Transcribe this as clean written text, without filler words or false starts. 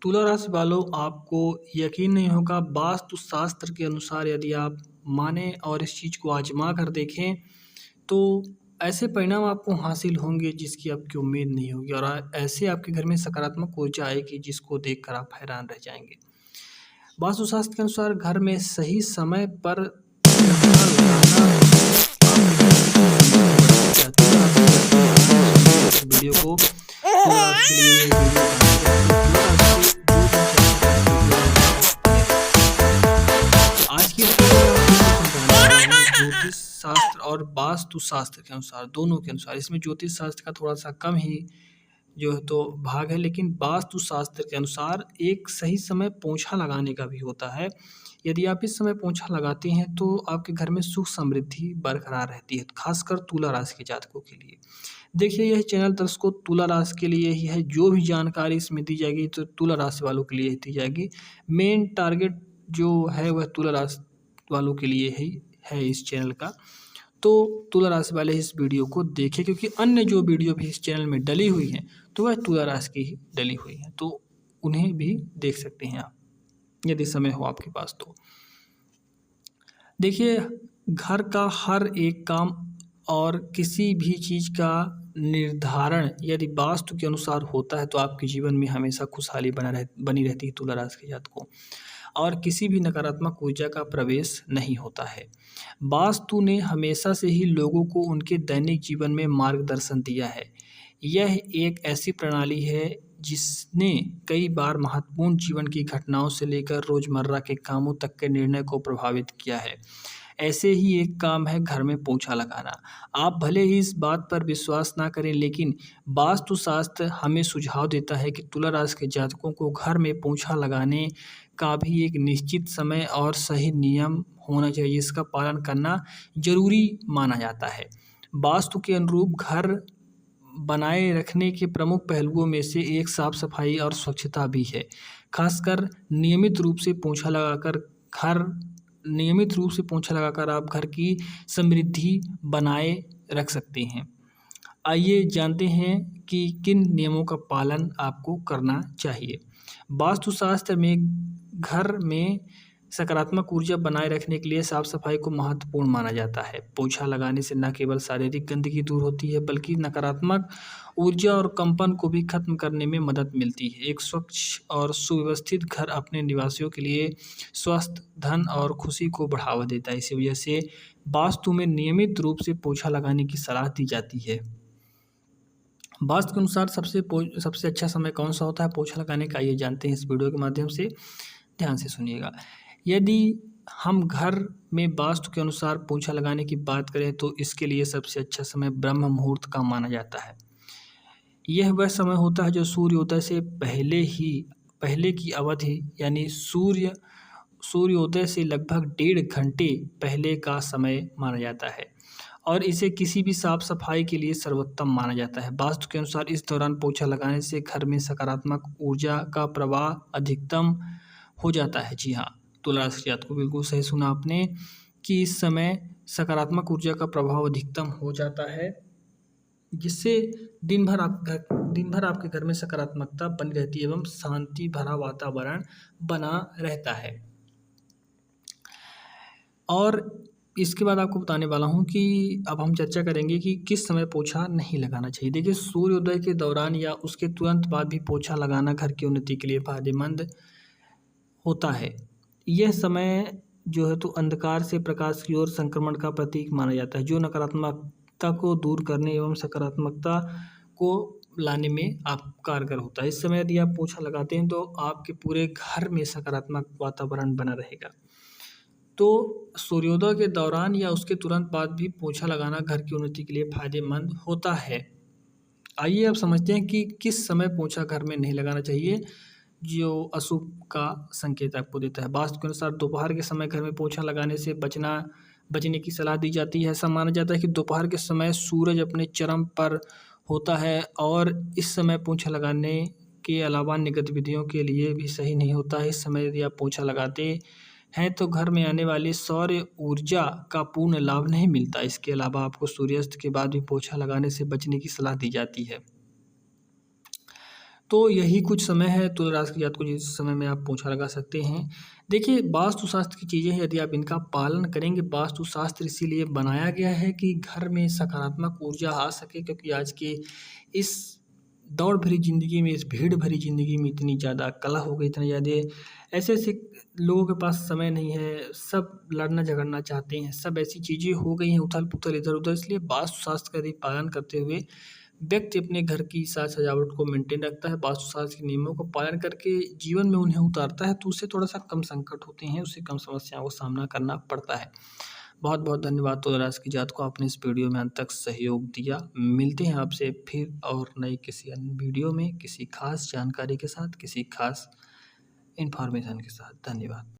तुला राशि वालों, आपको यकीन नहीं होगा, वास्तु शास्त्र के अनुसार यदि आप माने और इस चीज़ को आजमा कर देखें तो ऐसे परिणाम आपको हासिल होंगे जिसकी आपकी उम्मीद नहीं होगी और ऐसे आपके घर में सकारात्मक ऊर्जा आएगी जिसको देखकर आप हैरान रह जाएंगे। वास्तुशास्त्र के अनुसार घर में सही समय पर पौधा लगाना आपके घर की समृद्धि बढ़ाती है। वीडियो को तुला राशि के लिए ये वीडियो बनाई है। तुला राशि के जो भी आज की इस वीडियो में आपको समझाने वाला हूँ ज्योतिष शास्त्र और वास्तु शास्त्र के अनुसार, दोनों के अनुसार। इसमें ज्योतिष शास्त्र का थोड़ा सा कम ही जो है तो भाग है, लेकिन वास्तु शास्त्र के अनुसार एक सही समय पोंछा लगाने का भी होता है। यदि आप इस समय पोंछा लगाते हैं तो आपके घर में सुख समृद्धि बरकरार रहती है, खासकर तुला राशि के जातकों के लिए। देखिए, यह चैनल दर्शकों तुला राशि के लिए ही है। जो भी जानकारी इसमें दी जाएगी तो तुला राशि वालों के लिए ही दी जाएगी। मेन टारगेट जो है वह तुला राशि वालों के लिए ही है इस चैनल का। तो तुला राशि वाले इस वीडियो को देखें, क्योंकि अन्य जो वीडियो भी इस चैनल में डली हुई हैं तो वह तुला राशि की ही डली हुई हैं, तो उन्हें भी देख सकते हैं आप यदि समय हो आपके पास तो। देखिए, घर का हर एक काम और किसी भी चीज़ का निर्धारण यदि वास्तु के अनुसार होता है तो आपके जीवन में हमेशा खुशहाली बनी रहती है तुला राशि के जातकों, और किसी भी नकारात्मक ऊर्जा का प्रवेश नहीं होता है। वास्तु ने हमेशा से ही लोगों को उनके दैनिक जीवन में मार्गदर्शन दिया है। यह एक ऐसी प्रणाली है जिसने कई बार महत्वपूर्ण जीवन की घटनाओं से लेकर रोजमर्रा के कामों तक के निर्णय को प्रभावित किया है। ऐसे ही एक काम है घर में पोछा लगाना। आप भले ही इस बात पर विश्वास ना करें, लेकिन वास्तुशास्त्र हमें सुझाव देता है कि तुला राशि के जातकों को घर में पोछा लगाने का भी एक निश्चित समय और सही नियम होना चाहिए, जिसका पालन करना जरूरी माना जाता है। वास्तु के अनुरूप घर बनाए रखने के प्रमुख पहलुओं में से एक साफ सफाई और स्वच्छता भी है। खासकर नियमित रूप से पोछा लगाकर आप घर की समृद्धि बनाए रख सकते हैं। आइए जानते हैं कि किन नियमों का पालन आपको करना चाहिए। वास्तुशास्त्र में घर में सकारात्मक ऊर्जा बनाए रखने के लिए साफ सफाई को महत्वपूर्ण माना जाता है। पोछा लगाने से न केवल शारीरिक गंदगी दूर होती है, बल्कि नकारात्मक ऊर्जा और कंपन को भी खत्म करने में मदद मिलती है। एक स्वच्छ और सुव्यवस्थित घर अपने निवासियों के लिए स्वास्थ्य, धन और खुशी को बढ़ावा देता है। इसी वजह से वास्तु में नियमित रूप से पोछा लगाने की सलाह दी जाती है। वास्तु के अनुसार सबसे अच्छा समय कौन सा होता है पोछा लगाने का, ये जानते हैं इस वीडियो के माध्यम से। ध्यान से सुनिएगा। यदि हम घर में वास्तु के अनुसार पोछा लगाने की बात करें तो इसके लिए सबसे अच्छा समय ब्रह्म मुहूर्त का माना जाता है। यह वह समय होता है जो सूर्योदय से पहले की अवधि, यानी सूर्योदय से लगभग 1.5 घंटे पहले का समय माना जाता है, और इसे किसी भी साफ सफाई के लिए सर्वोत्तम माना जाता है। वास्तु के अनुसार इस दौरान पोछा लगाने से घर में सकारात्मक ऊर्जा का प्रवाह अधिकतम हो जाता है। जी हाँ, तुला राशि के जातकों, बिल्कुल सही सुना आपने कि इस समय सकारात्मक ऊर्जा का प्रभाव अधिकतम हो जाता है, जिससे दिन भर आपके घर में सकारात्मकता बनी रहती है एवं शांति भरा वातावरण बना रहता है। और इसके बाद आपको बताने वाला हूँ कि अब हम चर्चा करेंगे कि किस समय पोछा नहीं लगाना चाहिए। देखिए, सूर्योदय के दौरान या उसके तुरंत बाद भी पोछा लगाना घर की उन्नति के लिए फायदेमंद होता है। यह समय जो है तो अंधकार से प्रकाश की ओर संक्रमण का प्रतीक माना जाता है, जो नकारात्मकता को दूर करने एवं सकारात्मकता को लाने में आप कारगर होता है। इस समय यदि आप पोछा लगाते हैं तो आपके पूरे घर में सकारात्मक वातावरण बना रहेगा। तो सूर्योदय के दौरान या उसके तुरंत बाद भी पोछा लगाना घर की उन्नति के लिए फायदेमंद होता है। आइए अब समझते हैं कि किस समय पोछा घर में नहीं लगाना चाहिए, जो अशुभ का संकेत आपको देता है। वास्तु के अनुसार दोपहर के समय घर में पोछा लगाने से बचने की सलाह दी जाती है। ऐसा माना जाता है कि दोपहर के समय सूरज अपने चरम पर होता है और इस समय पोछा लगाने के अलावा अन्य गतिविधियों के लिए भी सही नहीं होता है। इस समय यदि आप पोछा लगाते हैं तो घर में आने वाली सौर ऊर्जा का पूर्ण लाभ नहीं मिलता। इसके अलावा आपको सूर्यास्त के बाद भी पोछा लगाने से बचने की सलाह दी जाती है। तो यही कुछ समय है तुला राशि की जातकों, जिस समय में आप पोछा लगा सकते हैं। देखिए, वास्तुशास्त्र की चीज़ें हैं, यदि आप इनका पालन करेंगे, वास्तुशास्त्र इसीलिए बनाया गया है कि घर में सकारात्मक ऊर्जा आ सके, क्योंकि आज के इस दौड़ भरी ज़िंदगी में, इस भीड़ भरी ज़िंदगी में इतनी ज़्यादा कलह हो गई, इतने ज़्यादा ऐसे-ऐसे लोगों के पास समय नहीं है, सब लड़ना झगड़ना चाहते हैं, सब ऐसी चीज़ें हो गई हैं, उथल-पुथल इधर-उधर। इसलिए वास्तुशास्त्र का यदि पालन करते हुए व्यक्ति अपने घर की साज सजावट को मेंटेन रखता है, वास्तुशास्त्र के नियमों का पालन करके जीवन में उन्हें उतारता है, तो उससे थोड़ा-सा कम संकट होते हैं, उससे कम समस्याओं का सामना करना पड़ता है। बहुत-बहुत धन्यवाद तुला राशि की जात को, आपने इस वीडियो में अंत तक सहयोग दिया। मिलते हैं आपसे फिर और नई किसी अन्य वीडियो में, किसी खास जानकारी के साथ, किसी खास इन्फॉर्मेशन के साथ। धन्यवाद।